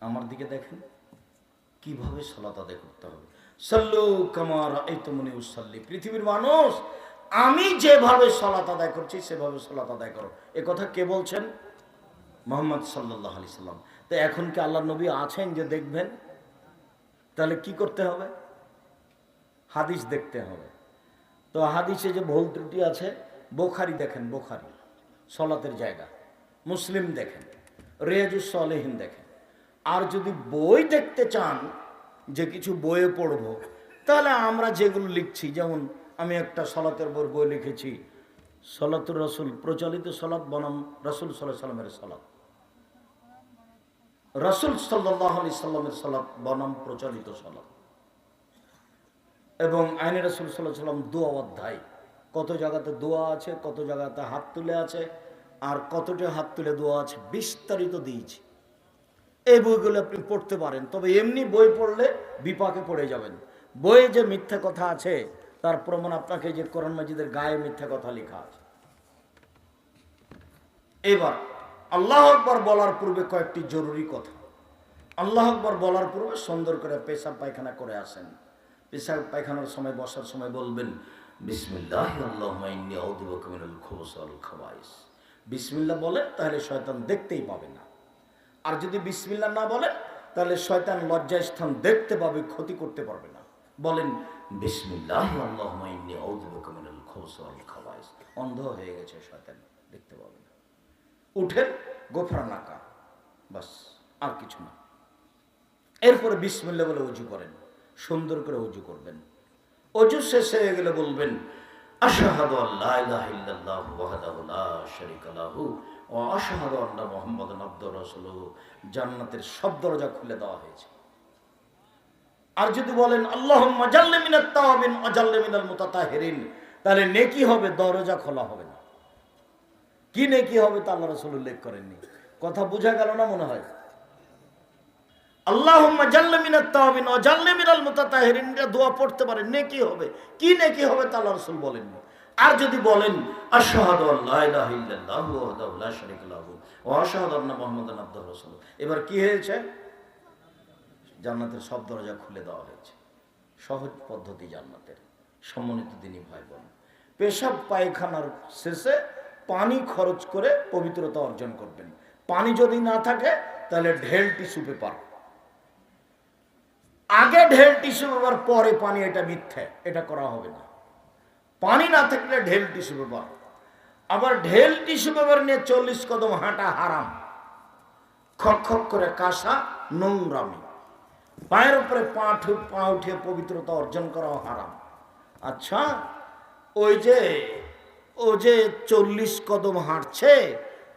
আমার দিকে দেখেন কিভাবে সালাত আদায় করতে হবে। সাল্লু কামা রাআইতুমুনি উসাল্লি। পৃথিবীর মানুষ, আমি যেভাবে সালাত আদায় করছি সেভাবে সালাত আদায় করো। এ কথা কে বলছেন? মুহাম্মদ সাল্লাল্লাহু আলাইহি সাল্লাম। তো এখন কি আল্লাহর নবী আছেন যে দেখবেন? তাহলে কি করতে হবে? হাদিস দেখতে হবে। তো হাদিসে যে ভুল ত্রুটি আছে, বুখারী দেখেন, বুখারী সালাতের জায়গা, মুসলিম দেখেন, রিয়াজুস সালেহিন দেখেন। আর যদি বই দেখতে চান যে কিছু বইয়ে পড়ব, তাহলে আমরা যেগুলো লিখছি, যেমন আমি একটা সালাতের বই লিখেছি, সালাতুর রাসূল, প্রচলিত সালাত বনাম রাসূল সাল্লাল্লাহু আলাইহি সাল্লামের সালাত, রাসূল সাল্লাল্লাহু আলাইহি সাল্লামের সালাত বনাম প্রচলিত সালাত, এবং আইনে রাসূল সাল্লাল্লাহু আলাইহি সাল্লাম দোয়া অধ্যায়, কত জায়গাতে দোয়া আছে, কত জায়গাতে হাত তুলে আছে, আর কতটা হাত তুলে দোয়া আছে বিস্তারিত দিয়েছি। এই বইগুলো আপনি পড়তে পারেন। তবে এমনি বই পড়লে বিপাকে পড়ে যাবেন। বইয়ে যে মিথ্যা কথা আছে তার প্রমাণ আপনাকে যে কোরআন মাজিদের গায়ে মিথ্যা কথা লেখা আছে। এবার আল্লাহু আকবার বলার পূর্বে কয়েকটি জরুরি কথা। আল্লাহু আকবার বলার পূর্বে সুন্দর করে পেশাব পায়খানা করে আসেন। পেশাব পায়খানার সময়, বসার সময় বলবেন বিসমিল্লাহি আল্লাহুম্মা ইন্নী আউযু বিকা মিনাল খুবুসি ওয়াল খাবাইস। বিসমিল্লাহ বলেন, তাহলে শয়তান দেখতেই পাবে না। আর যদি বিসমিল্লাহ না বলেন, তাহলে শয়তান লজ্জা স্থান দেখতে পাবে, ক্ষতি করতে পারবে না। বলেন বিসমিল্লাহি আল্লাহুম্মা ইন্নী আউযু বিকা মিনাল খুবুসি ওয়াল খাবাইস। অন্ধ হয়ে গেছে, শয়তান দেখতে পাবে না। উঠেন, গোফরানাকা, বাস, আর কিছু না। এরপরে বিসমিল্লাহ বলে ওযু করেন, সুন্দর করে ওযু করবেন। ওযু শেষ হয়ে গেলে বলবেন আশহাদু আল্লা ইলাহা ইল্লাল্লাহু ওয়াহদাহু লা শারীকা লাহু ওয়া আশহাদু আন্না মুহাম্মাদান আবদুহু ওয়া রাসূলুহু। জান্নাতের সব দরজা খুলে দেওয়া হয়েছে। আর যদি বলেন আল্লাহুম্মা জাল্লি মিনাত তাওয়াবিন ওয়া জাল্লি মিনাল মুতাতাহহিরিন, তাহলে নেকি হবে, দরজা খোলা হবে না। কি নেকি হবে তা আল্লাহ রাসূল উল্লেখ করেননি। কথা বোঝা গেল না মনে হয়? আল্লাহুম্মা জাল্লি মিনাত তাওয়াবিন ওয়া জাল্লি মিনাল মুতাতাহহিরিন, দোয়া পড়তে পারেন, নেকি হবে। কি নেকি হবে তা আল্লাহ রাসূল বলেননি। আর যদি বলেন আশহাদু আল্লা ইলাহা ইল্লাল্লাহু ওয়াহদাহু লা শারীকা লাহু ওয়া আশহাদু আন্না মুহাম্মাদান আবদুহু ওয়া রাসূলুহু, এবার কি হয়েছে? জান্নাতের সব দরজা খুলে দেওয়া হয়েছে। সহজ পদ্ধতি জান্নাতের। সম্মানিত দিনী ভাই বোন, পেশাব পায়খানার শেষে পানি খরচ করে পবিত্রতা অর্জন করবেন। পানি যদি না থাকে তাহলে ঢেল টিস্যু পেপার, আগে ঢেল টিস্যু পেপার পরে পানি, এটা মিথ্যা, এটা করা হবে না। পানি না থাকলে ঢেল টিস্যু পেপার। আবার ঢেল টিস্যু পেপার নিয়ে 40 কদম হাঁটা হারাম। খক খক করে কাশা, নোংরামি। পায়ের উপরে পা উঠিয়ে পবিত্রতা অর্জন করাও হারাম। আচ্ছা, ও যে 40 কদম হাঁটছে,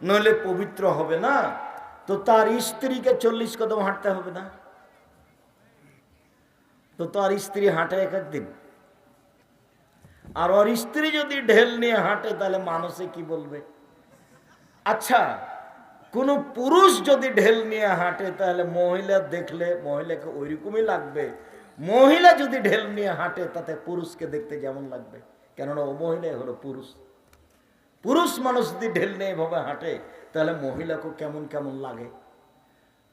নইলে পবিত্র হবে না, তো তার স্ত্রীকে 40 কদম হাঁটতে হবে না? তো তার স্ত্রী হাঁটে এক একদিন, আর ওর স্ত্রী যদি ঢেল নিয়ে হাঁটে তাহলে মানুষে কি বলবে? আচ্ছা, কোন পুরুষ যদি ঢেল নিয়ে হাঁটে তাহলে মহিলা দেখলে মহিলাকে ওইরকমই লাগবে। মহিলা যদি ঢেল নিয়ে হাঁটে তাতে পুরুষকে দেখতে যেমন লাগবে, কেননা ও মহিলাই হলো পুরুষ। পুরুষ মানুষ যদি ঢেল নিয়ে এভাবে হাঁটে তাহলে মহিলাকে কেমন কেমন লাগে।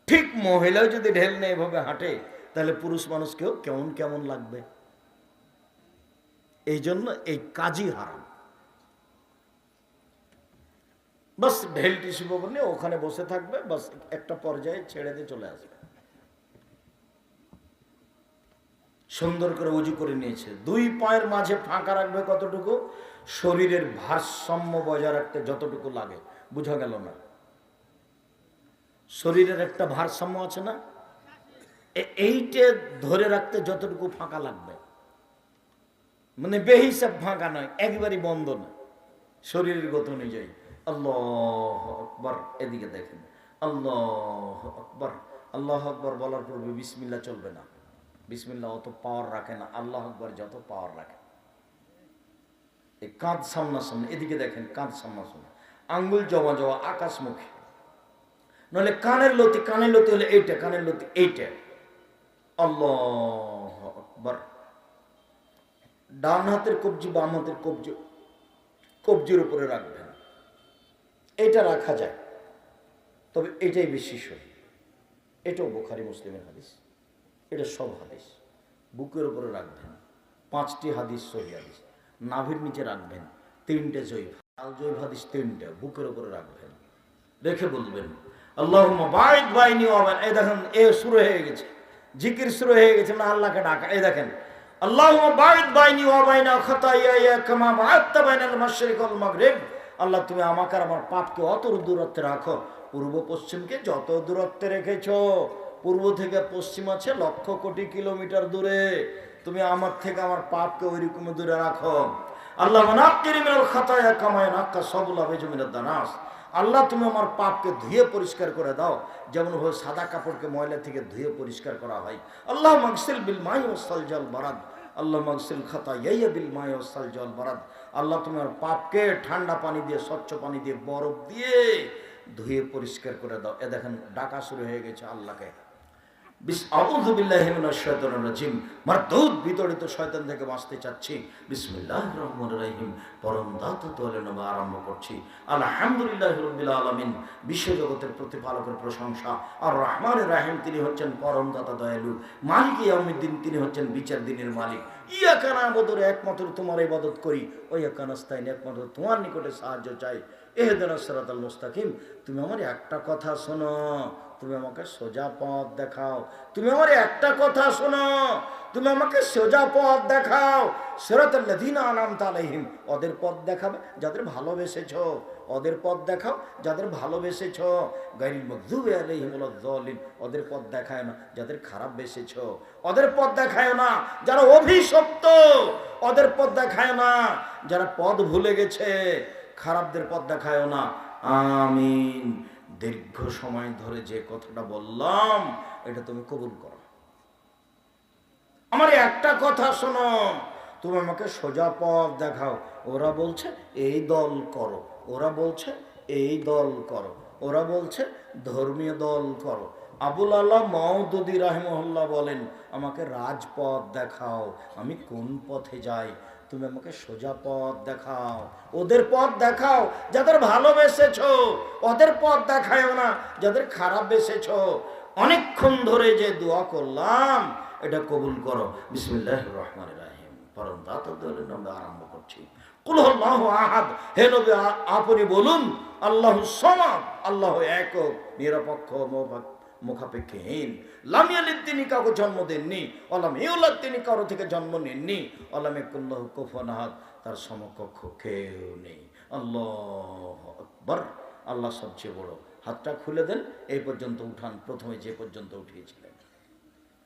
ঠিক মহিলাও যদি ঢেল নিয়ে এভাবে হাঁটে তাহলে পুরুষ মানুষকেও কেমন কেমন লাগবে। এই জন্য এই কাজই হারাম। বাস ঢেল টিস্যু পেপার নিয়ে ওখানে বসে থাকবে, বাস একটা পর্যায়ে ছেড়ে দিয়ে চলে আসবে। সুন্দর করে উজু করে নিয়েছে। দুই পায়ের মাঝে ফাঁকা রাখবে কতটুকু? শরীরের ভারসাম্য বজায় রাখতে যতটুকু লাগে। বুঝা গেল না? শরীরের একটা ভারসাম্য আছে না, এইটে ধরে রাখতে যতটুকু ফাঁকা লাগবে, মানে বেহিসাব ফাঁকা নয়, একবারই বন্ধ না, শরীরের গতি অনুযায়ী। আল্লাহু আকবার, এদিকে দেখেন, আল্লাহু আকবার। আল্লাহু আকবার বলার পূর্বে বিসমিল্লাহ চলবে না। বিসমিল্লাহ অত পাওয়ার রাখে না, আল্লাহু আকবার যত পাওয়ার রাখে। এই কাঁধ সামনাসামনি, এদিকে দেখেন, কাঁধ সামনাসামনি, আঙ্গুল জমা জমা আকাশমুখী, নইলে কানের লতি হলে এইটা, কানের লতি এইটা। আল্লাহু আকবার। ডান হাতের কবজি বাম হাতের কবজির উপরে রাখবেন। এটা রাখা যায়, তবে এটাই বেশি সহি। এটাও বুখারী মুসলিমের হাদিস, এটা সব হাদিস। বুকের উপরে রাখবেন 5টি হাদিস সহিহ হাদিস, নাভির নিচে রাখবেন 3টে জয়ীফ, আল জয়ীফ হাদিস 3টে বুকের উপরে রাখবেন, রেখে বলবেন আল্লাহুম্মা বাঈদ বাইনি ওয়া বাইন। এই দেখেন এ শুরু হয়ে গেছে, জিকির শুরু হয়ে গেছে, না আল্লাহকে ডাকা। এই দেখেন আল্লাহুম্মা বাঈদ বাইনি ওয়া বাইনা খাতায়ায়া কামা বা'আদতা বাইনাল মাশরিক ওয়াল মাগরিব। আল্লাহ তুমি আমাকে আর আমার পাপকে অত দূরত্বে রাখো, পূর্ব পশ্চিমকে যত দূরত্বে রেখেছো, পূর্ব থেকে পশ্চিম আছে লক্ষ কোটি কিলোমিটার দূরে, তুমি আমার থেকে আমার পাপকে ওই রকম দূরে রাখো। আল্লাহ মানাক্কিরি মিনাল খাতায়া কামা ইয়ানাক্কা সাবুল আবিজু মিনাদ দানাস। আল্লাহ তুমি আমার পাপকে ধুয়ে পরিষ্কার করে দাও, যেমন ভাবে সাদা কাপড়কে ময়লা থেকে ধুয়ে পরিষ্কার করা হয়। আল্লাহ মাগসিল বিল মাই ওয়াস সালজাল বারাদ। আল্লাহ মাগসিল খাতায়ায়া বিল মাই ওয়াস সালজাল বারাদ। আল্লাহ তুমি আমার পাপকে ঠান্ডা পানি দিয়ে, স্বচ্ছ পানি দিয়ে, বরফ দিয়ে ধুয়ে পরিষ্কার করে দাও। এ দেখেন ডাকা শুরু হয়ে গেছে আল্লাহকে। আউযু বিল্লাহি মিনাশ শাইতানির রাজিম। মারদুদ বিতড়িত শয়তান থেকে বাঁচতে চাচ্ছি। বিসমিল্লাহির রহমানির রহিম। পরম দাতা তোলে নামে আরম্ভ করছি। আলহামদুলিল্লাহি রাব্বিল আলামিন। বিশ্বজগতের প্রতিপালকের প্রশংসা। আর রহমানির রহিম, তিনি হচ্ছেন পরম দাতা দয়ালু। মালিক ইয়াউমিদ্দিন, তিনি হচ্ছেন বিচার দিনের মালিক। ইয়াকা না'বুদু, একমাত্র তোমার ইবাদত করি। ওয়া ইয়াকা নাস্তাইন, একমাত্র তোমার নিকটে সাহায্য চাই। ইহদিনাস সিরাতাল মুস্তাকিম। তুমি আমার একটা কথা শোনো, তুমি আমাকে সোজা পথ দেখাও। তুমি আমার একটা কথা শোনো, তুমি আমাকে সোজা পথ দেখাও। সিরাতাল লাযিনা আনআমতা আলাইহিম, ওদের পথ দেখাবে যাদের ভালোবেসেছো। ওদের পথ দেখাও যাদের ভালোবেসেছো। গায়রিল মাগযুবি আলাইহিম ওয়ালাদ যালিন, ওদের পথ দেখায় না যাদের খারাপ বেসেছো। ওদের পথ দেখায় না যারা অভিশপ্ত। ওদের পথ দেখায় না যারা পথ ভুলে গেছে। খারাপদের পথ দেখায় না। আমিন। দীর্ঘ সময় ধরে যে কথাটা বললাম, এটা তুমি কবুল করো। আমার একটা কথা শোনো, তুমি আমাকে সোজা পথ দেখাও। ওরা বলছে এই দল করো, ওরা বলছে এই দল করো, ওরা বলছে ধর্মীয় দল করো। আবুল আল্লাহ মাউদুদি রাহিমাহুল্লাহ বলেন, আমাকে রাজপথ দেখাও, আমি কোন পথে যাই। তুমি আমাকে সোজা পথ দেখাও। ওদের পথ দেখাও যাদের ভালোবেসেছো, ওদের পথ দেখাও না যাদের খারাপ বেসেছো। অনেকক্ষণ ধরে যে দোয়া করলাম, এটা কবুল করো। বিসমিল্লাহির রহমানির রহিম। পরম দাতা দয়ালুর নামে আরম্ভ করছি। কুল হুয়াল্লাহু আহাদ। হে নবী, আপনি বলুন আল্লাহুস সামাদ, আল্লাহ একক, নিরপেক্ষ, মুখাপেক্ষীহীন। লাম ইয়ালিদ, তিনি কাউকে জন্ম দেননি। ওয়ালাম ইউলাদ, তিনি কারো থেকে জন্ম নেননি। ওয়ালাম ইয়াকুল লাহু কুফুয়ান আহাদ, তার সমকক্ষ কেউ নেই। আল্লাহু আকবার। আল্লাহ সবচেয়ে বড়। হাতটা খুলে দেন, এই পর্যন্ত উঠান, প্রথমে যে পর্যন্ত উঠিয়েছিলেন।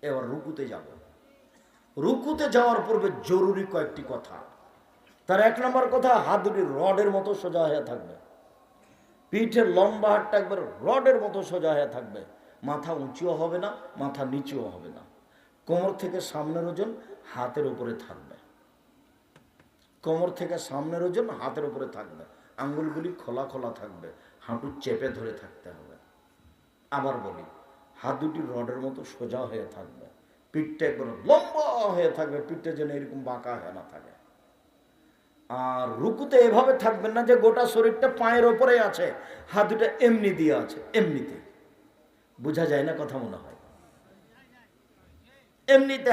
এবার রুকুতে যাব। রুকুতে যাওয়ার পূর্বে জরুরি কয়েকটি কথা। তার 1 নম্বর কথা, হাত দুটি রডের মতো সোজা হয়ে থাকবে। পিঠের লম্বা হাতটা একবার রডের মতো সোজা হয়ে থাকবে। মাথা উঁচুও হবে না, মাথা নিচুও হবে না। কোমর থেকে সামনের ওজন হাতের উপরে থাকবে। কোমর থেকে সামনের ওজন হাতের উপরে থাকবে। আঙ্গুলগুলি খোলা খোলা থাকবে। হাঁটু চেপে ধরে থাকতে হবে। আবার বলি, হাত দুটি রডের মতো সোজা হয়ে থাকবে। পিঠটা একবার লম্বা হয়ে থাকবে, পিঠটা যেন এরকম বাঁকা হয়ে না থাকে। আর রুকুতে এভাবে থাকবেন না যে গোটা শরীরটা পায়ের ওপরে আছে, হাত দুটা এমনি দিয়ে আছে। এমনিতে বোঝা যায় না কথা, মনে হয় এমনিতে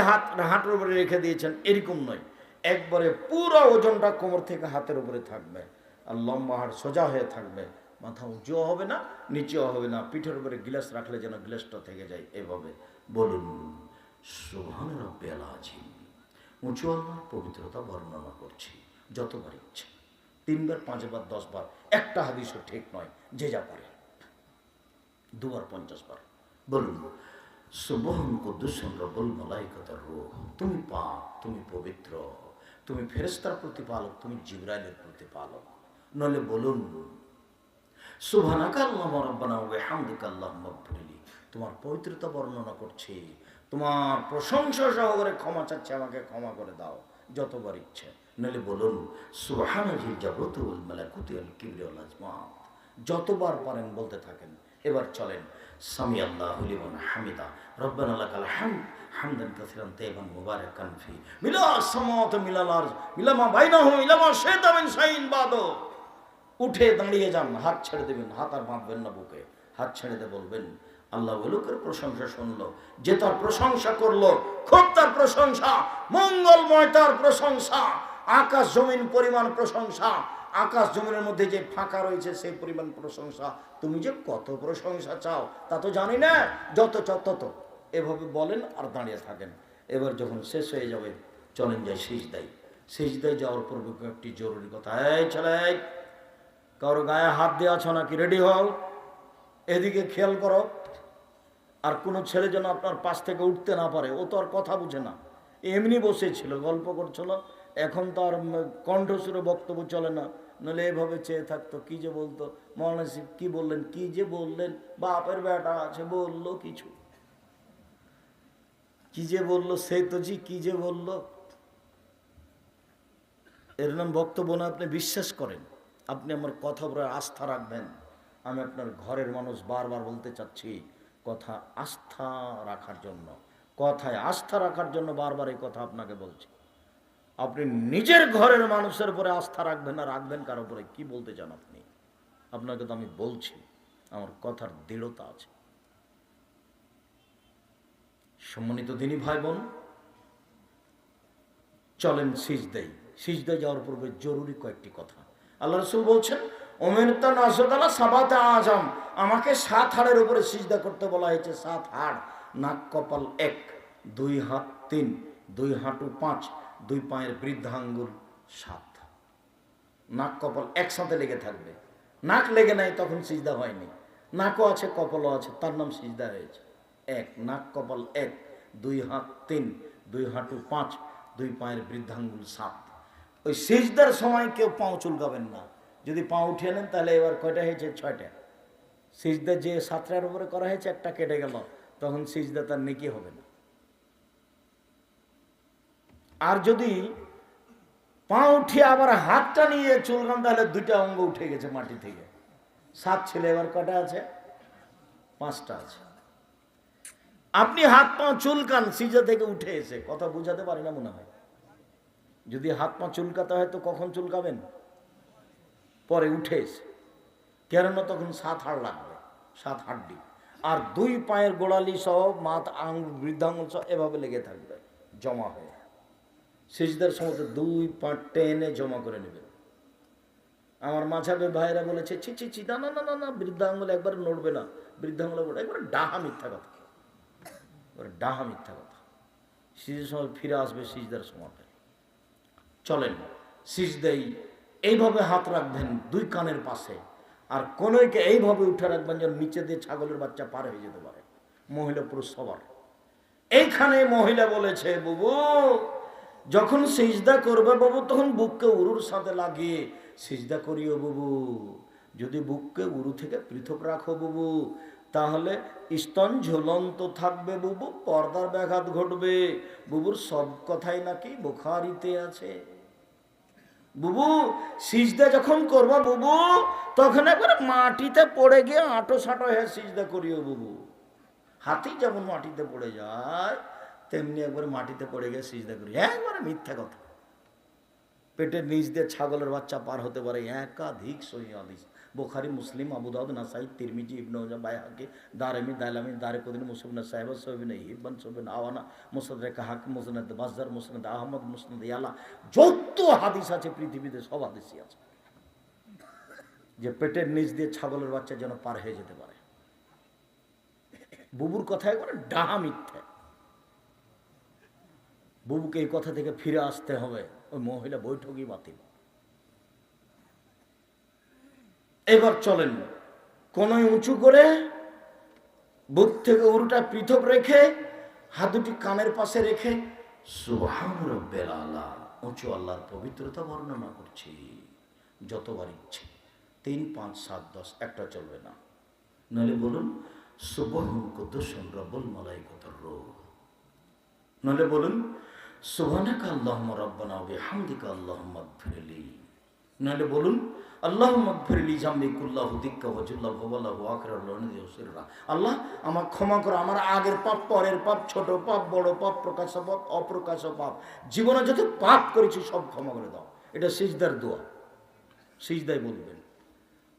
হাতের উপরে রেখে দিয়েছেন, এরকম নয়। একবারে পুরো ওজনটা কোমর থেকে হাতের উপরে থাকবে। আর লম্বা হাড় সোজা হয়ে থাকবে। মাথা উঁচুও হবে না, নিচেও হবে না। পিঠের উপরে গ্লাস রাখলে যেন গ্লাসটা থেকে যায়। এভাবে বলুন সুবহান রাব্বিয়াল আযীম। উঁচু আল্লাহর পবিত্রতা বর্ণনা করছি যতবার ইচ্ছে, 3 বার, 5 বার, 10 বার। একটা হাদিসও ঠিক নয়, যে যা পারে। 2 বার, 50 বার বলুন সুবহান কুদ্দুসুন রব্বুল মালাইকাতুর রূহ। তুমি পাক, তুমি পবিত্র, তুমি ফেরেশতার প্রতিপালক, তুমি জিবরাইলের প্রতিপালক। নলে বলুন সুবহানাকা আল্লাহুম্মা রাব্বানা ওয়া বিহামদিকা আল্লাহুম্মা গফিরলি। তোমার পবিত্রতা বর্ণনা করছি, তোমার প্রশংসা সহকারে ক্ষমা চাচ্ছি, আমাকে ক্ষমা করে দাও যতবার ইচ্ছে। নলে বলুন সুবহানাল জাবরুতি ওয়াল মালাকুতি ওয়াল কিবরি ওয়াল আজমাত। যতবার পারেন বলতে থাকেন। এবার চলেন সামি আল্লাহু লিমান হামিদা রব্বানা লাকাল হামদ হামদান কাসীরান তাইয়িবান মুবারাকান ফি মিলা সামাওয়াতি মিলাল আরজ মিলা মা বাইনাহুম ইলা মা শাইতা মিন শাইইন বাদু। উঠে দাঁড়িয়ে যান, হাত ছেড়ে দেবেন, হাত আর বাঁধবেন না বুকে। হাত ছেড়ে দিয়ে বলবেন আল্লাহ ওই লোকের প্রশংসা শুনলো, যে তার প্রশংসা করলো, খুব তার প্রশংসা, মঙ্গলময় তার প্রশংসা, আকাশ জমিন পরিমাণ প্রশংসা, আকাশ জমিনের মধ্যে যে ফাঁকা রয়েছে সেই পরিমাণ প্রশংসা, তুমি যে কত প্রশংসা চাও তা তো জানি না, যত চাও তত। এভাবে বলেন আর দাঁড়িয়ে থাকেন। এবার যখন শেষ হয়ে যাবে চলেন যাই সিজদায়। সিজদায় যাওয়ার পূর্বে একটি জরুরি কথা, এই ছেলে, কারো গায়ে হাত দিয়ে আছো নাকি? রেডি হও, এদিকে খেয়াল করো। আর কোনো ছেলে যেন আপনার পাশ থেকে উঠতে না পারে, ও তো আর কথা বুঝে না, এমনি বসেছিল গল্প করছিল, এখন তো আর কণ্ঠস্বরে বক্তব্য চলে না, নাহলে এভাবে চেয়ে থাকতো, কি যে বলতো, মৌলানা কি বললেন, কি যে বললেন, বাপের বেটা আছে বললো কিছু, কি যে বললো, সে তো জি কি যে বললো, এর নাম বক্তব্য না। আপনি বিশ্বাস করেন, আপনি আমার কথা উপরে আস্থা রাখবেন। আমি আপনার ঘরের মানুষ, বারবার বলতে চাচ্ছি, কথা আস্থা রাখার জন্য, কথায় আস্থা রাখার জন্য বারবার এই কথা আপনাকে বলছি। আপনি নিজের ঘরের মানুষের উপরে আস্থা রাখবেন না, রাখবেন কার উপরে? কি বলতে চান আপনি? আপনাকে তো আমি বলছি, আমার কথার দৃঢ়তা আছে। সম্মানিত দিনী ভাই বোন, চলেন সিজদায়। সিজদায় যাওয়ার পূর্বে জরুরি কয়েকটি কথা আল্লাহ রাসূল বলছেন, ওমেরতা নাজদালা সাবাতে আজম, আমাকে 7 হাড়ের উপরে সিজদা করতে বলা হয়েছে। 7 হাড়, নাক কপাল 1, 2 হাত 3, 2 হাঁটু 5, 2 পায়ের বৃদ্ধাঙ্গুল 7। নাক কপাল একসাথে লেগে থাকবে। নাক লেগে নাই তখন সিজদা হয়নি, নাকও আছে কপালও আছে, তার নাম সিজদা হয়েছে। 1 নাক কপাল 1, 2 হাত 3, 2 হাঁটু 5, 2 পায়ের বৃদ্ধাঙ্গুল 7। ওই সিজদার সময় কেউ পাও চুলকাবেন না। যদি পা উঠিয়ে নেন তাহলে এবার কয়টা হয়েছে? 6টা। সিজদা যে 7টার উপরে করা হয়েছে, একটা কেটে গেল, তখন সিজদা তার নেকি হবে না। আর যদি পা উঠিয়ে আবার হাতটা নিয়ে চুলকান, তাহলে 2টা অঙ্গ উঠে গেছে মাটি থেকে। 7 ছিল, এবার কটা আছে? 5টা আছে। আপনি হাত পা চুলকান সিজদা থেকে উঠে এসে, কথা বুঝাতে পারি না মনে হয়। যদি হাত পা চুলকাতে হয় তো কখন চুলকাবেন? পরে উঠে এসে। কেননা তখন 7 হাড় লাগবে, 7 হাড্ডি। আর 2 পায়ের গোড়ালি সহ মাথা আঙ্গুল বৃদ্ধাঙ্গুল সহ এভাবে লেগে থাকবে জমা হয়ে। সিজদার সময় 2 পা টেনে জমা করে নেবেন। আমার মাঝাবে ভাইরা বলেছে, ছি ছি ছি, না না না না না, বৃদ্ধাঙ্গুল একবার নড়বে না, বৃদ্ধাঙ্গুল একবার ডাহা মিথ্যা কথা, ডাহা মিথ্যা কথা। সিজদার সময় ফিরে আসবে সিজদার সময়। চলেন সিজদাই এইভাবে হাত রাখবেন 2 কানের পাশে, আর কোনইকে এইভাবে উঠে রাখবেন যেন নিচে দিয়ে ছাগলের বাচ্চা পার হয়ে যেতে পারে, মহিলা পুরুষ সবার। এইখানে মহিলা বলেছে, বুবু যখন সিজদা করবে বাবু, তখন বুককে উরুর সাথে লাগিয়ে সিজদা করিও বুবু। যদি বুককে উরু থেকে পৃথক রাখো বুবু, তাহলে স্তন ঝুলন্ত থাকবে বুবু, পর্দার ব্যাঘাত ঘটবে বুবুর। সব কথাই নাকি বুখারীতে আছে। বুবু সিজদা যখন করবা বুবু, তখন একবার মাটিতে পড়ে গিয়ে আঁটো সাঁটো হয়ে সিজদা করিও বুবু। হাতি যেমন মাটিতে পড়ে যায়, তেমনি একবার মাটিতে পড়ে গিয়ে সিজদা করি। একবারে মিথ্যা কথা। পেটের নিচ দিয়ে ছাগলের বাচ্চা পার হতে পারে, একাধিক সহিহ হাদিস, বুখারী, মুসলিম, আবু দাউদ, নাসাই, তিরমিজি, ইবনে মাজাহ, বাইহাকি, দারমি, দাইলামি, দারকুতনি, মুসনাদ সাহেব, সহিহ হিব্বান, সহিহ আওয়ানা, মুসনাদ হাকিম, মুসনাদ বাজ্জার, মুসনাদ আহমদ, মুসনাদ ইয়ালা, যত হাদিস আছে পৃথিবীতে সব হাদিসই আছে যে পেটের নিচ দিয়ে ছাগলের বাচ্চা যেন পার হয়ে যেতে পারে। বুবুর কথা একবারে ডাহা মিথ্যা। বুবুকে এই কথা থেকে ফিরে আসতে হবে। ওই মহিলা বৈঠকই বাতিল। এবার চলেন কোনই উঁচু করে বুক থেকে উরুটা পৃথক রেখে, হাত দুটি কানের পাশে রেখে সুবহান রাব্বিল আলা, উঁচু আল্লাহর পবিত্রতা বর্ণনা করছি যতবার ইচ্ছে। 3, 5, 7, 10 একটা চলবে না। নইলে বলুন সুবহান কুদ্দুসুন রব্বুল মালাইকাতুর রূহ। নইলে বলুন সুবহানাকা আল্লাহুম্মা রাব্বানা ওয়া বিহামদিকা আল্লাহুম্মা ইগফিরলি। নইলে বলুন আল্লাহুম্মা ইগফিরলি জামবি কুল্লাহু দিক্কা ওয়া জুল্লাহু ওয়া লাহু আখিরাহু ওয়া সিররা। আল্লাহ আমাকে ক্ষমা করো, আমার আগের পাপ, পরের পাপ, ছোট পাপ, বড় পাপ, প্রকাশ্য পাপ, অপ্রকাশ্য পাপ, জীবনে যত পাপ করেছি সব ক্ষমা করে দাও। এটা সিজদার দোয়া, সিজদায় বলবেন।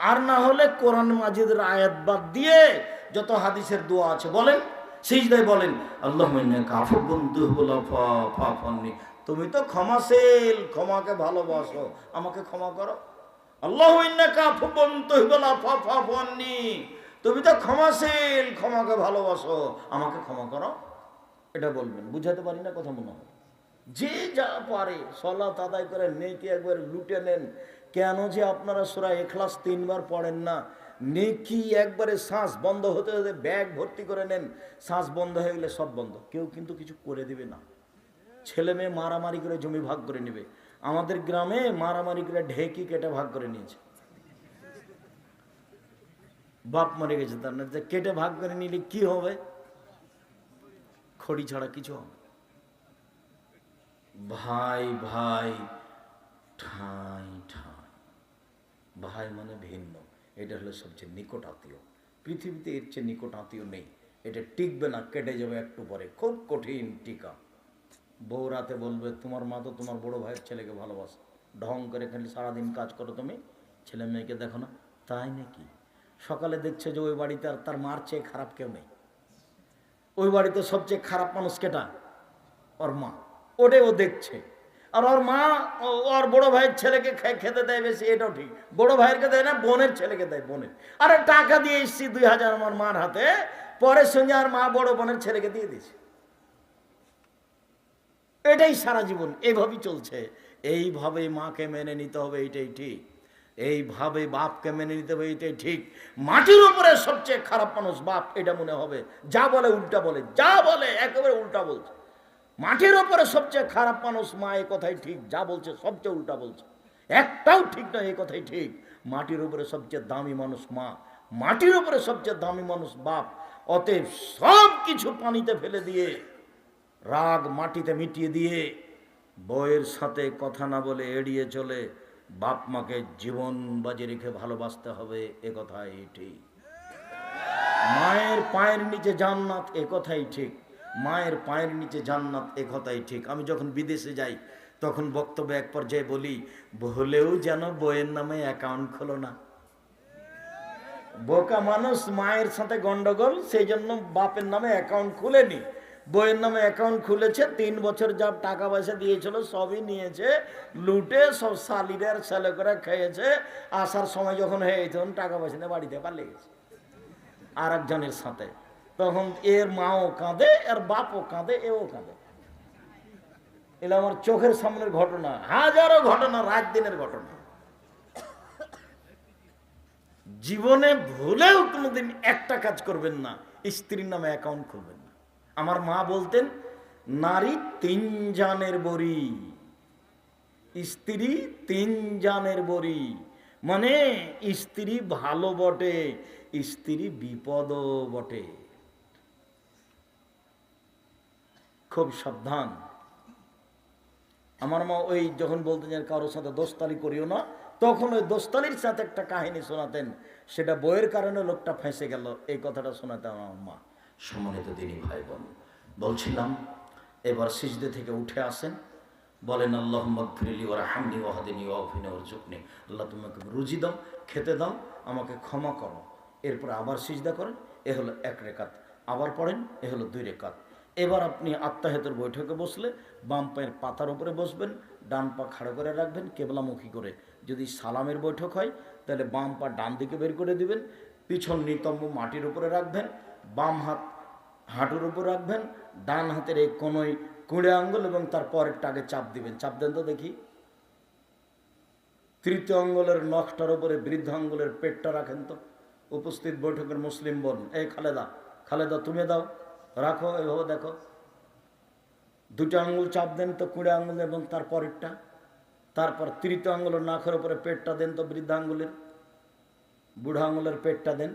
আর না হলে কোরআন মাজিদের আয়াত বাদ দিয়ে যত হাদিসের দোয়া আছে বলেন, সিজদায় বলেন আল্লাহুম্মা ইন্নাকা আফুবুন তুহিব্বুল আফওয়া ফা'ফু আননি। তুমি তো ক্ষমাশীল, ক্ষমাকে ভালোবাসো, আমাকে ক্ষমা করো। আল্লাহুম্মা ইন্নাকা আফুবুন তুহিব্বুল আফওয়া ফা'ফু আননি। তুমি তো ক্ষমাশীল, ক্ষমাকে ভালোবাসো, আমাকে ক্ষমা করো। এটা বলবেন। বুঝাতে পারি না কথা মনে হয়? যে যা পারে সালাত আদায় করে নেকি একবার লুটে নেন। কেন যে আপনারা সূরা ইখলাস 3 বার পড়েন না? নেকি একবারে শ্বাস বন্ধ হতে হতে ব্যাগ ভর্তি করে নেন। শ্বাস বন্ধ হয়ে গেলে সব বন্ধ। কেউ কিন্তু কিছু করে দিবে না। ছেলে মেয়ে মারামারি করে জমি ভাগ করে নেবে। আমাদের গ্রামে মারামারি করে ঢেকি কেটে ভাগ করে নিয়েছে। বাপ মরে গেছে, তার না কেটে ভাগ করে নিলে কি হবে? খড়ি ছাড়া কিছু হবে। ভাই ভাই ঠাই ঠাই, ভাই মানে ভিন্ন। এটা হলো সবচেয়ে নিকট আত্মীয়। পৃথিবীতে এর চেয়ে নিকট আত্মীয় নেই। এটা টিকবে না, কেটে যাবে একটু পরে, খুব কঠিন টিকা। বউ রাতে বলবে তোমার মা তো তোমার বড় ভাইয়ের ছেলেকে ভালোবাসে, ঢং করে খালি সারাদিন কাজ করো, তুমি ছেলে মেয়েকে দেখো না। তাই নাকি? সকালে দেখছে যে ওই বাড়িতে আর তার মার চেয়ে খারাপ কেউ নেই। ওই বাড়িতে সবচেয়ে খারাপ মানুষ কেটা? ওর মা। ওটাই ও দেখছে। আর ওর মা ওর বড় ভাইয়ের ছেলেকে খেতে দেয় বেশি, এটাও ঠিক। বড় ভাইয়েরকে দেয় না, বোনের ছেলেকে দেয়। বোনের আরে টাকা দিয়ে এসছি 2000 আমার মার হাতে, পরের সঙ্গে আর মা বড় বোনের ছেলেকে দিয়ে দিয়েছে। এটাই সারা জীবন এইভাবেই চলছে। এইভাবে মাকে মেনে নিতে হবে, এটাই ঠিক। এইভাবে বাপকে মেনে নিতে হবে, এটাই ঠিক। মাটির উপরে সবচেয়ে খারাপ মানুষ বাপ, এটা মনে হবে। যা বলে উল্টা বলে, যা বলে একেবারে উল্টা বলছে। মাটির উপরে সবচেয়ে খারাপ মানুষ মা, এ কথাই ঠিক। যা বলছে সবচেয়ে উল্টা বলছে, একটাও ঠিক না, এ কথাই ঠিক। মাটির উপরে সবচেয়ে দামি মানুষ মা, মাটির উপরে সবচেয়ে দামি মানুষ বাপ। অতএব সব কিছু পানিতে ফেলে দিয়ে, রাগ মাটিতে মিটিয়ে দিয়ে, বউয়ের সাথে কথা না বলে এড়িয়ে চলে বাপ মাকে জীবন বাজি রেখে ভালোবাসতে হবে, এ কথাই ঠিক। মায়ের পায়ের নিচে জান্নাত, এ কথাই ঠিক। মায়ের পায়ের নিচে জান্নাত, এ কথাই ঠিক। আমি যখন বিদেশে যাই তখন বক্তব্য এক পর্যায়ে বলি, ভুলেও যেন বইয়ের নামে অ্যাকাউন্ট খোলো না। বোকা মানুষ, মায়ের সাথে গন্ডগোল, সেই জন্য বাপের নামে অ্যাকাউন্ট খুলেনি, বইয়ের নামে অ্যাকাউন্ট খুলেছে। 3 বছর যা টাকা পয়সা দিয়েছিল সবই নিয়েছে, লুটে সব শালিরের ছেলে করে খেয়েছে। আসার সময় যখন হয়ে তখন টাকা পয়সা নিয়ে বাড়িতে পালিয়ে গেছে আর একজনের সাথে। তখন এর মাও কাঁদে, এর বাপও কাঁদে, এও কাঁদে। এটা আমার চোখের সামনের ঘটনা, হাজারো ঘটনা, রাত দিনের ঘটনা। জীবনে ভুলেও কোনোদিন একটা কাজ করবেন না, স্ত্রীর নামে অ্যাকাউন্ট খুলবেন না। আমার মা বলতেন, নারী 3 জানের বড়ি, স্ত্রী 3 জানের বড়ি। মানে স্ত্রী ভালো বটে, স্ত্রী বিপদও বটে। খুব সাবধান। আমার মা ওই যখন বলতেন যে কারোর সাথে দোস্তালি করিও না, তখন ওই দোস্তালির সাথে একটা কাহিনী শোনাতেন। সেটা বইয়ের কারণে লোকটা ফেঁসে গেল, এই কথাটা শোনাতেন আমার মা। সম্মানিত দিনী ভাই বোন, বলছিলাম এবার সিজদে থেকে উঠে আসেন, বলেন আল্লাহুম্মা গফিরলি ওয়ারহামনি ওয়াহদিনি ওয়াআফিনি ওয়ারযুকনি। আল্লাহ তুমি আমাকে রুজি দাও, খেতে দাও, আমাকে ক্ষমা করো। এরপর আবার সিজদা করেন, এ হলো 1 রেকাত। আবার পড়েন, এ হলো 2 রেকাত। এবার আপনি আত্তাহিয়াতের বৈঠকে বসলে বাম পায়ের পাতার উপরে বসবেন, ডান পা খাড়া করে রাখবেন কেবলামুখী করে। যদি সালামের বৈঠক হয় তাহলে বাম পা ডান দিকে বের করে দিবেন, পিছন নিতম্ব মাটির উপরে রাখবেন, বাম হাত হাঁটুর উপর রাখবেন, ডান হাতের এই কোনোই কুড়ে আঙ্গুল এবং তার পরেরটা আগে চাপ দিবেন। চাপ দেন তো দেখি। তৃতীয় আঙ্গুলের নখটার উপরে বৃদ্ধ আঙ্গুলের পেটটা রাখেন তো। উপস্থিত বৈঠকের মুসলিম বোন, এই খালেদা, খালেদা তুমি দাও, রাখো, এভাবে দেখো। 2টা আঙ্গুল চাপ দেন তো, কুড়ে আঙ্গুল এবং তার পরেরটা। তারপর তৃতীয় আঙ্গুলের নাখের উপরে পেটটা দেন তো, বৃদ্ধ আঙ্গুলের, বুড়া আঙ্গুলের পেটটা দেন,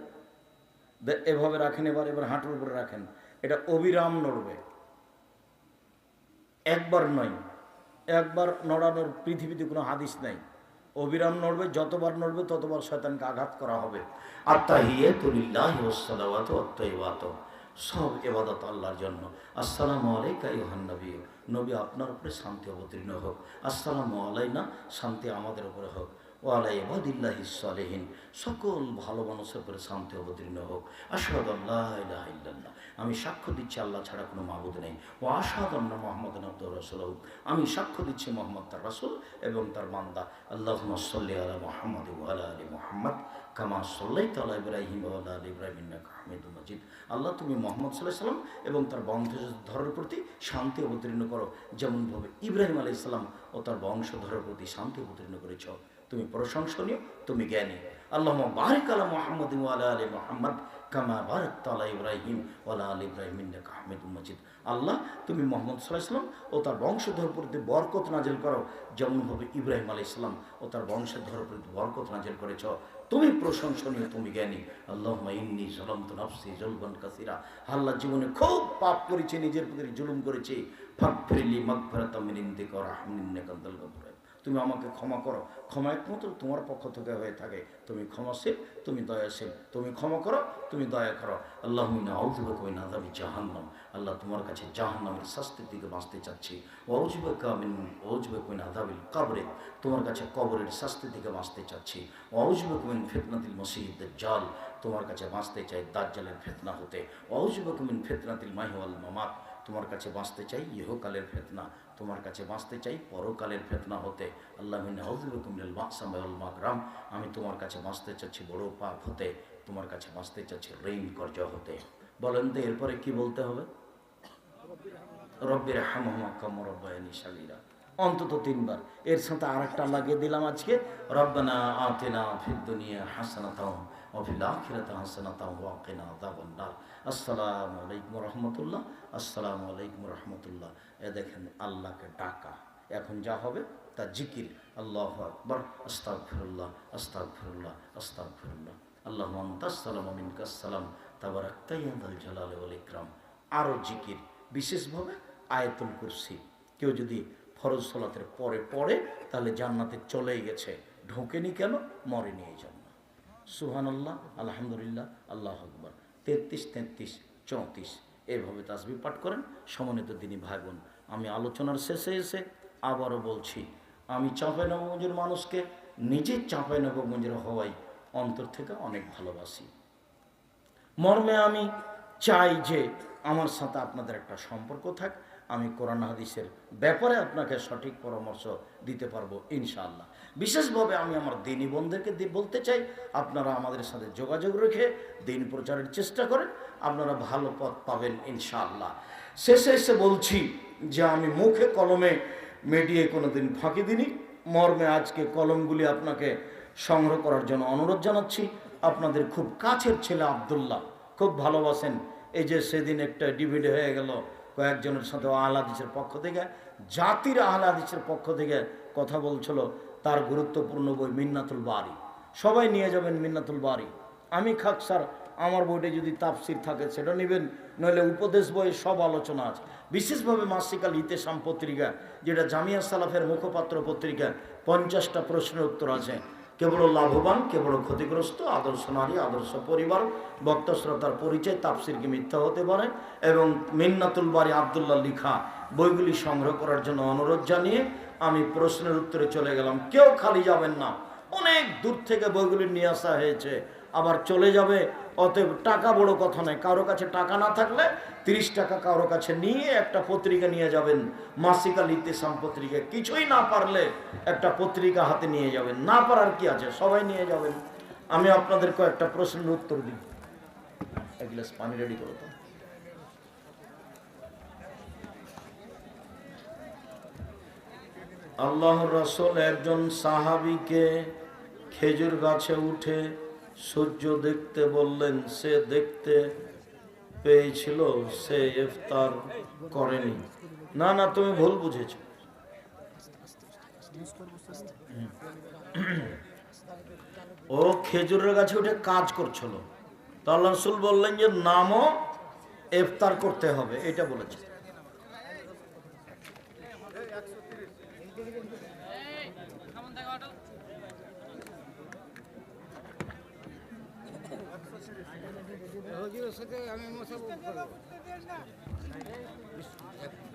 এভাবে রাখেন। এবার হাঁটুর উপরে রাখেন। এটা অবিরাম নড়বে, একবার নয়। একবার নড়ানোর পৃথিবীতে কোনো হাদিস নাই। অবিরাম নড়বে, যতবার নড়বে ততবার শয়তানকে আঘাত করা হবে। আত্তাহিয়াতু লিল্লাহি ওয়াস সালাওয়াতু ওয়াত তাইয়্যিবাতু, সব ইবাদত আল্লাহর জন্য। আসসালামু আলাইকা আইয়ুহান নবী, নবী আপনার উপরে শান্তি অবতীর্ণ হোক। আসসালামু আলাইনা, শান্তি আমাদের উপরে হোক। ওয়ালা ইবাদিল্লাহিস সালিহিন, সকল ভালো মানুষের উপরে শান্তি অবতীর্ণ হোক। আশহাদু আল্লা ইলাহা ইল্লাল্লাহ, আমি সাক্ষ্য দিচ্ছি আল্লাহ ছাড়া কোনো মাবুদ নেই। ও আশহাদু আন্না মুহাম্মাদান আবদুহু ওয়া রাসূলুহু, আমি সাক্ষ্য দিচ্ছি মুহাম্মদ তার রাসূল এবং তার বান্দা। আল্লাহুম্মা সাল্লি আলা মুহাম্মাদ ওয়া আলা আলি মুহাম্মাদ কামা সাল্লাইতা আলা ইব্রাহিম ওয়া আলা আলি ইব্রাহিম ইন্নাকা হামিদুম মাজিদ। আল্লাহ তুমি মুহাম্মদ সাল্লাল্লাহু আলাইহি সাল্লাম এবং তার বংশধরের প্রতি শান্তি অবতীর্ণ করো, যেমনভাবে ইব্রাহিম আলাইহিস সালাম ও তার বংশধরের প্রতি শান্তি অবতীর্ণ করেছ। তুমি প্রশংসনীয়, তুমি জ্ঞানী। আল্লাহুম্মা বারিক আলা মুহাম্মাদ ওয়া আলা আলি মুহাম্মাদ কামা বারাকতা আলা ইব্রাহিম ওয়া আলা আলি ইব্রাহিম ইন্নাকা হামিদুম মাজিদ। আল্লাহ তুমি মুহাম্মদ সাল্লাল্লাহু আলাইহি সাল্লাম ও তার বংশধরের প্রতি বরকত নাজিল করো, যেমনভাবে ইব্রাহিম আলাইহিস সালাম ও তার বংশধরের প্রতি বরকত নাজিল করেছ। তুমি প্রশংসনীয়, তুমি জ্ঞানী। আল্লাহুম্মা ইন্নী যালামতু নাফসি যুলমান কাসীরা, আল্লাহ জীবনে খুব পাপ করেছি, নিজের প্রতি জুলুম করেছি। ফাগফিরলি মাগফিরাতাম মিন ইনদিকা ওয়া রাহমানি ইন্নাকা আনতাল গাফুর রাহিম, তুমি আমাকে ক্ষমা করো। ক্ষমা একমাত্র তোমার পক্ষ থেকে হয়ে থাকে। তুমি ক্ষমাশীল, তুমি দয়াশীল, তুমি ক্ষমা করো, তুমি দয়া করো। আল্লাহুম্মা ইন্নী আউযু বিকা মিন আযাবি জাহান্নাম, আল্লাহ তোমার কাছে জাহান্নামের শাস্তির দিকে বাঁচতে চাচ্ছি। ওয়া আউযু বিকা মিন আযাবিল কবর, তোমার কাছে কবরের শাস্তি থেকে বাঁচতে চাচ্ছি। ওয়া আউযু বিকা মিন ফিতনাতিল মাসীহিদ দাজ্জাল, তোমার কাছে বাঁচতে চাই দাজ্জালের ফিতনা হতে। ওয়া আউযু বিকা মিন ফিতনাতিল মাহইয়া ওয়াল মামাত, তোমার কাছে বাঁচতে চাই ইহকালের ফিতনা, তোমার কাছে বাঁচতে চাই পরকালের ফিতনা হতে। আল্লাহুম্মা ইন্নী আউযু বিকা মিনাল মাকসাম ওয়াল মাগরাম, আমি তোমার কাছে বাঁচতে চাচ্ছি বড় পাপ হতে, তোমার কাছে বাঁচতে চাচ্ছি ঋণ কর্জ হতে। বলেন তো এরপরে কি বলতে হবে? রব্বির হামহুমা কামা রাব্বায়ানি সাগীরা, অন্তত 3 বার। এর সাথে আরেকটা লাগিয়ে দিলাম আজকে, রব্বানা আতিনা ফিদ দুনিয়া হাসানাতাও ওয়া ফিল আখিরাতি হাসানাতাও ওয়া কিনা আযাবান নার। আসসালামু আলাইকুম ওয়া রাহমাতুল্লাহ, আসসালামু আলাইকুম ওয়া রাহমাতুল্লাহ। এ দেখেন আল্লাহকে ডাকা, এখন যা হবে তা জিকির। আল্লাহু আকবার, আস্তাগফিরুল্লাহ, আস্তাগফিরুল্লাহ, আস্তাগফিরুল্লাহ। আল্লাহুম্মা আনতাস সালামু ওয়া মিনকাস সালাম তাবারাকতা ইয়া যাল জালালি ওয়াল ইকরাম। আরও জিকির, বিশেষভাবে আয়াতুল কুরসি। কেউ যদি ফরজ সালাতের পরে পড়ে তাহলে জান্নাতে চলেই গেছে, ঢোকেনি কেন? মরেনি এই জন্য। সুবহানাল্লাহ, আলহামদুলিল্লাহ, আল্লাহু আকবার। 33, 33, 34 এভাবে তাসবিহ পাঠ করেন। সম্মানিত দিনী ভাই বোন, আমি আলোচনার শেষে এসে আবারও বলছি, আমি চাঁপাইনবাবগঞ্জের মানুষকে নিজের চাঁপাইনবাবগঞ্জের হওয়াই অন্তর থেকে অনেক ভালোবাসি। মর্মে আমি চাই যে আমার সাথে আপনাদের একটা সম্পর্ক থাক। আমি কোরআন হাদিসের ব্যাপারে আপনাকে সঠিক পরামর্শ দিতে পারবো ইনশাআল্লাহ। বিশেষভাবে আমি আমার দিনী বন্ধুদেরকে বলতে চাই, আপনারা আমাদের সাথে যোগাযোগ রেখে দিন প্রচারের চেষ্টা করেন, আপনারা ভালো পথ পাবেন ইনশাআল্লাহ। শেষে এসে বলছি যে আমি মুখে কলমে মিডিয়ায় কোনোদিন ফাঁকি দিইনি। মর্মে আজকে কলমগুলি আপনাকে সংগ্রহ করার জন্য অনুরোধ জানাচ্ছি। আপনাদের খুব কাছের ছেলে আব্দুল্লাহ, খুব ভালোবাসেন। এই যে সেদিন একটা ডিভিডি হয়ে গেল, কয়েকজনের সাথে আহলে হাদিসের পক্ষ থেকে, জাতির আহলে হাদিসের পক্ষ থেকে কথা বলছিল, তার গুরুত্বপূর্ণ বই মিন্নাতুল বারি, সবাই নিয়ে যাবেন মিন্নাতুল বারি। আমি খাক স্যার, আমার বইটা যদি তাফসির থাকে সেটা নেবেন, নইলে উপদেশ বইয়ে সব আলোচনা আছে। বিশেষভাবে মাসিকাল ইতেসাম পত্রিকা, যেটা জামিয়া সালাফের মুখপাত্র পত্রিকা, 50টা প্রশ্নের উত্তর আছে। কেবল লাভবান, কেবল ক্ষতিগ্রস্ত, আদর্শ নারী, আদর্শ পরিবার, বক্তা শ্রোতার পরিচয়, তাফসির কি মিথ্যা হতে পারে, এবং মিন্নাতুল বারি আব্দুল্লাহ লিখা বইগুলি সংগ্রহ করার জন্য অনুরোধ জানিয়ে আমি প্রশ্নের উত্তরে চলে গেলাম। কেউ খালি যাবেন না, অনেক দূর থেকে বইগুলি নিয়ে আসা হয়েছে, আবার চলে যাবে। অতএব টাকা বড় কথা নয়, কারো কাছে টাকা না থাকলে 30 টাকা কারো কাছে নিয়ে একটা পত্রিকা নিয়ে যাবেন, মাসিকাল ইতেসাম পত্রিকা। কিছুই না পারলে একটা পত্রিকা হাতে নিয়ে যাবেন, না পারার কি আছে, সবাই নিয়ে যাবেন। আমি আপনাদের কয়েকটা প্রশ্নের উত্তর দিই। এক গ্লাস পানি রেডি করো তো। আল্লাহর রাসূল একজন সাহাবীকে খেজুর গাছে উঠে সূর্য দেখতে বললেন, সে দেখতে পেয়েছিল, সে ইফতার করেনি। না না, তুমি ভুল বুঝেছো। ও খেজুরের গাছে উঠে কাজ করছিল, তো আল্লাহ রাসূল বললেন যে নামও ইফতার করতে হবে, এটা বলেছে।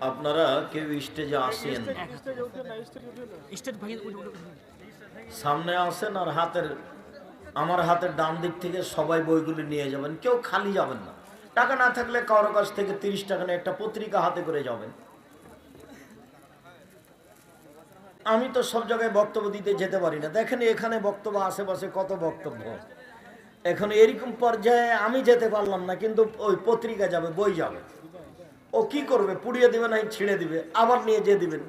আপনারা কেউ স্টেজে আসেন, সামনে আসেন আর আমার হাতের ডান দিক থেকে সবাই বইগুলি নিয়ে যাবেন, কেউ খালি যাবেন না। টাকা না থাকলে কারো কাছ থেকে 30 টাকা নিয়ে একটা পত্রিকা হাতে করে যাবেন। আমি তো সব জায়গায় বক্তব্য দিতে যেতে পারি না, দেখেন এখানে বক্তব্য, আশেপাশে কত বক্তব্য। এখন এরকম পর্যায়ে আমি যেতে পারলাম না, কিন্তু ওই পত্রিকা যাবে, বই যাবে। ও কি করবে? পুড়িয়ে দিবে না ছিঁড়ে দিবে, আবার নিয়ে যেয়ে দিবেন।